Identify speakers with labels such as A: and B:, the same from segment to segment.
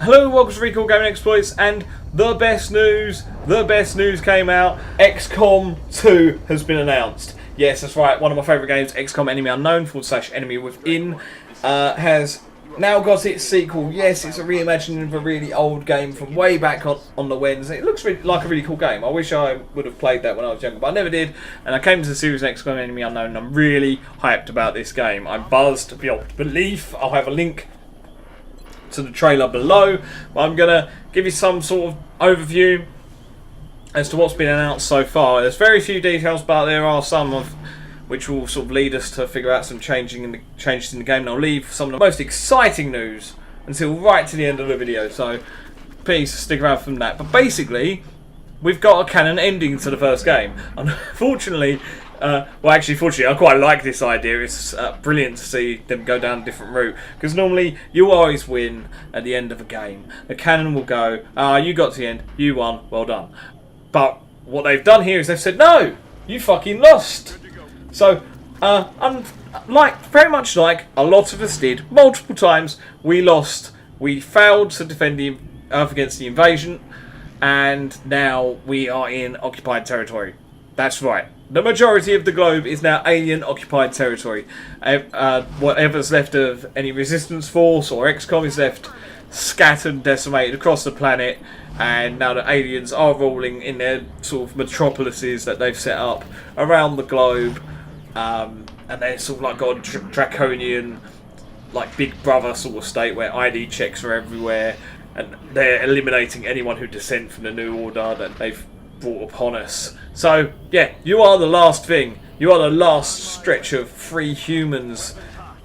A: Hello, welcome to Recall Gaming Exploits, and the best news came out. XCOM 2 has been announced. Yes, that's right, one of my favourite games, XCOM Enemy Unknown / Enemy Within, has now got its sequel. Yes, it's a reimagining of a really old game from way back on the Wednesday. It looks like a really cool game. I wish I would have played that when I was younger, but I never did. And I came to the series XCOM Enemy Unknown, and I'm really hyped about this game. I'm buzzed beyond belief. I'll have a link to the trailer below, but I'm gonna give you some sort of overview as to what's been announced so far. There's very few details, but there are some of which will sort of lead us to figure out some changes in the game, and I'll leave some of the most exciting news until right to the end of the video, so please stick around from that. But basically, we've got a canon ending to the first game. Unfortunately, fortunately, I quite like this idea. It's brilliant to see them go down a different route, because normally you always win at the end of a game. The canon will go, you got to the end, you won, well done. But what they've done here is they've said, no, you fucking lost. So, very much like a lot of us did, multiple times, we lost. We failed to defend the Earth against the invasion, and now we are in occupied territory. That's right. The majority of the globe is now alien-occupied territory. Whatever's left of any resistance force or XCOM is left scattered and decimated across the planet, and now the aliens are ruling in their sort of metropolises that they've set up around the globe, and they're sort of like got a draconian, like Big Brother sort of state where ID checks are everywhere, and they're eliminating anyone who dissent from the New Order that they've brought upon us. So yeah, you are the last thing. You are the last stretch of free humans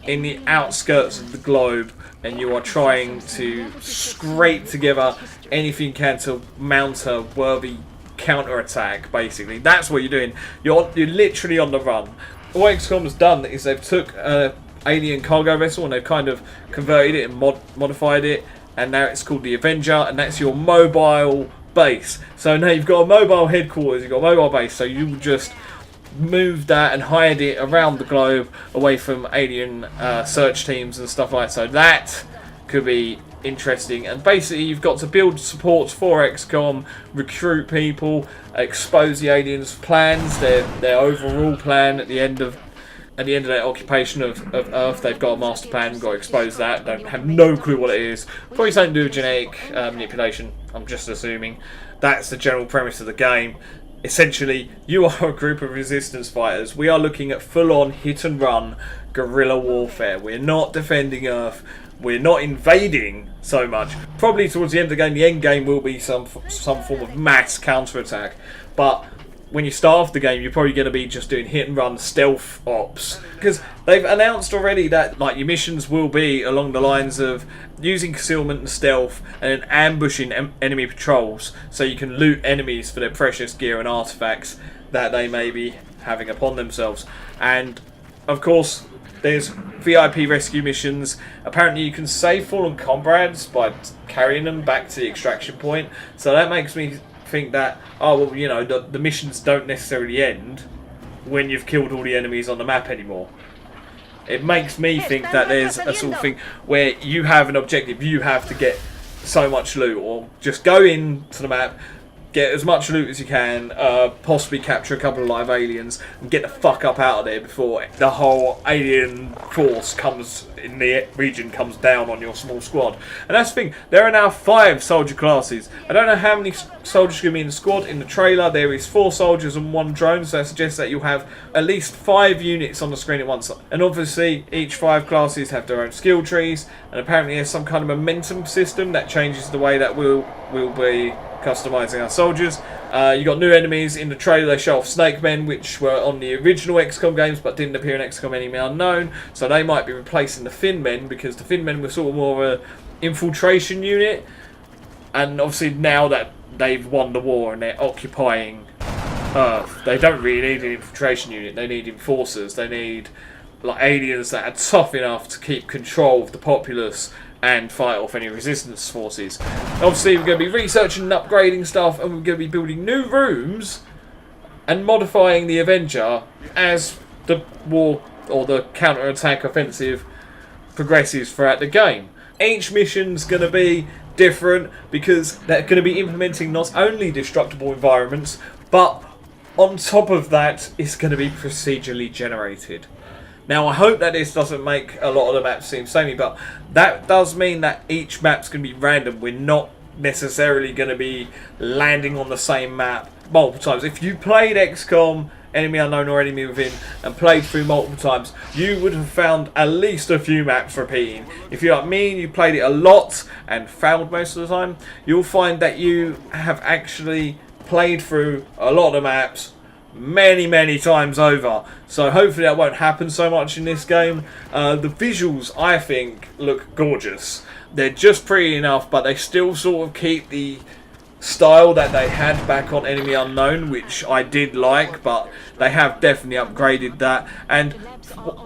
A: in the outskirts of the globe, and you are trying to scrape together anything you can to mount a worthy counter-attack. Basically, that's what you're doing. You're literally on the run. What XCOM has done is they've took an alien cargo vessel and they've kind of converted it and modified it, and now it's called the Avenger, and that's your mobile base. So now you've got a mobile headquarters, you've got a mobile base, so you just move that and hide it around the globe away from alien search teams and stuff like that. So that could be interesting, and basically you've got to build supports for XCOM, recruit people, expose the aliens' plans, their overall plan at the end of their occupation of Earth. They've got a master plan, got to expose that. Have no clue what it is. Probably something to do with genetic manipulation, I'm just assuming. That's the general premise of the game. Essentially, you are a group of resistance fighters. We are looking at full-on hit-and-run guerrilla warfare. We're not defending Earth. We're not invading so much. Probably towards the end of the game, the end game will be some form of mass counter-attack. But when you start off the game, you're probably going to be just doing hit-and-run stealth ops, because they've announced already that like your missions will be along the lines of using concealment and stealth and ambushing enemy patrols, so you can loot enemies for their precious gear and artifacts that they may be having upon themselves. And of course, there's VIP rescue missions. Apparently you can save fallen comrades by carrying them back to the extraction point, so that makes me think that, oh well, you know, the missions don't necessarily end when you've killed all the enemies on the map anymore. It makes me think that there's a sort of thing where you have an objective, you have to get so much loot, or just go into the map, get as much loot as you can, possibly capture a couple of live aliens, and get the fuck up out of there before the whole alien force in the region comes down on your small squad. And that's the thing, there are now 5 soldier classes. I don't know how many soldiers are going to be in the squad. In the trailer there is 4 soldiers and 1 drone, so that suggests that you'll have at least 5 units on the screen at once. And obviously each 5 classes have their own skill trees, and apparently there's some kind of momentum system that changes the way that we'll be customizing our soldiers. You got new enemies in the trailer. They show off Snake Men, which were on the original XCOM games but didn't appear in XCOM Enemy Unknown, so they might be replacing the Fin Men, because the Fin Men were sort of more of an infiltration unit, and obviously now that they've won the war and they're occupying Earth, they don't really need an infiltration unit. They need enforcers. They need like aliens that are tough enough to keep control of the populace and fight off any resistance forces. Obviously we're going to be researching and upgrading stuff, and we're going to be building new rooms and modifying the Avenger as the war or the counter-attack offensive progresses throughout the game. Each mission's going to be different because they're going to be implementing not only destructible environments, but on top of that, it's going to be procedurally generated. Now, I hope that this doesn't make a lot of the maps seem samey, but that does mean that each map's going to be random. We're not necessarily going to be landing on the same map multiple times. If you played XCOM, Enemy Unknown or Enemy Within, and played through multiple times, you would have found at least a few maps repeating. If you're like me and you played it a lot and failed most of the time, you'll find that you have actually played through a lot of the maps many times over. So hopefully that won't happen so much in this game. The visuals, I think, look gorgeous. They're just pretty enough, but they still sort of keep the style that they had back on Enemy Unknown, which I did like, but they have definitely upgraded that. And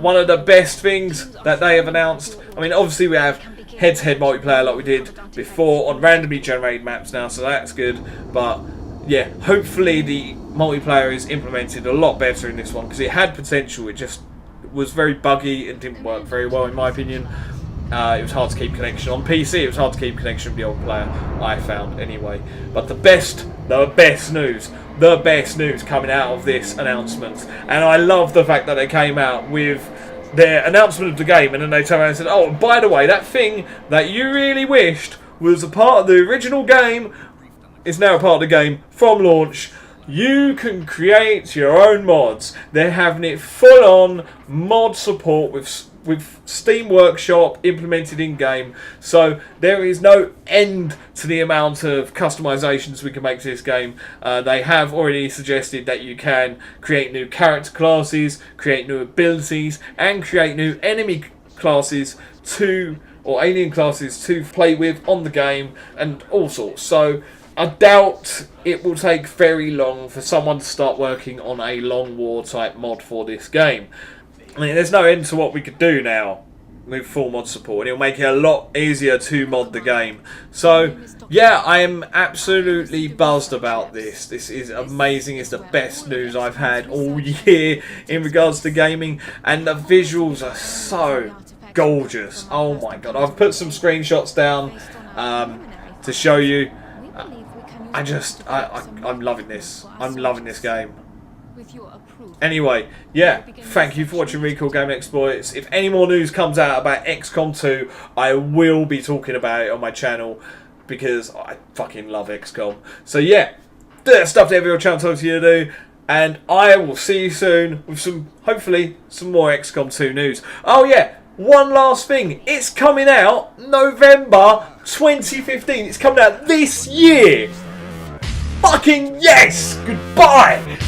A: one of the best things that they have announced, I mean, obviously we have head-to-head multiplayer like we did before on randomly generated maps now, so that's good. But yeah, hopefully the multiplayer is implemented a lot better in this one, because it had potential. It just was very buggy and didn't work very well in my opinion. It was hard to keep connection on PC. It was hard to keep connection with the old player, I found anyway. But the best news coming out of this announcement, and I love the fact that they came out with their announcement of the game, and then they turned around and said, "Oh, by the way, that thing that you really wished was a part of the original game is now a part of the game from launch. You can create your own mods." They're having it full on mod support with Steam Workshop implemented in game, so there is no end to the amount of customizations we can make to this game. They have already suggested that you can create new character classes, create new abilities, and create new enemy classes or alien classes to play with on the game, and all sorts. So I doubt it will take very long for someone to start working on a long war type mod for this game. I mean, there's no end to what we could do now with full mod support. It'll make it a lot easier to mod the game. So yeah, I am absolutely buzzed about this. This is amazing. It's the best news I've had all year in regards to gaming, and the visuals are so gorgeous. Oh my god, I've put some screenshots down to show you. I'm loving this. I'm loving this game. Anyway, yeah, thank you for watching Recall Gaming Exploits. If any more news comes out about XCOM 2, I will be talking about it on my channel, because I fucking love XCOM. So yeah, do that stuff that every channel tells you to do, and I will see you soon with hopefully some more XCOM 2 news. Oh yeah, one last thing, it's coming out November 2015. It's coming out this year. Fucking yes! Goodbye!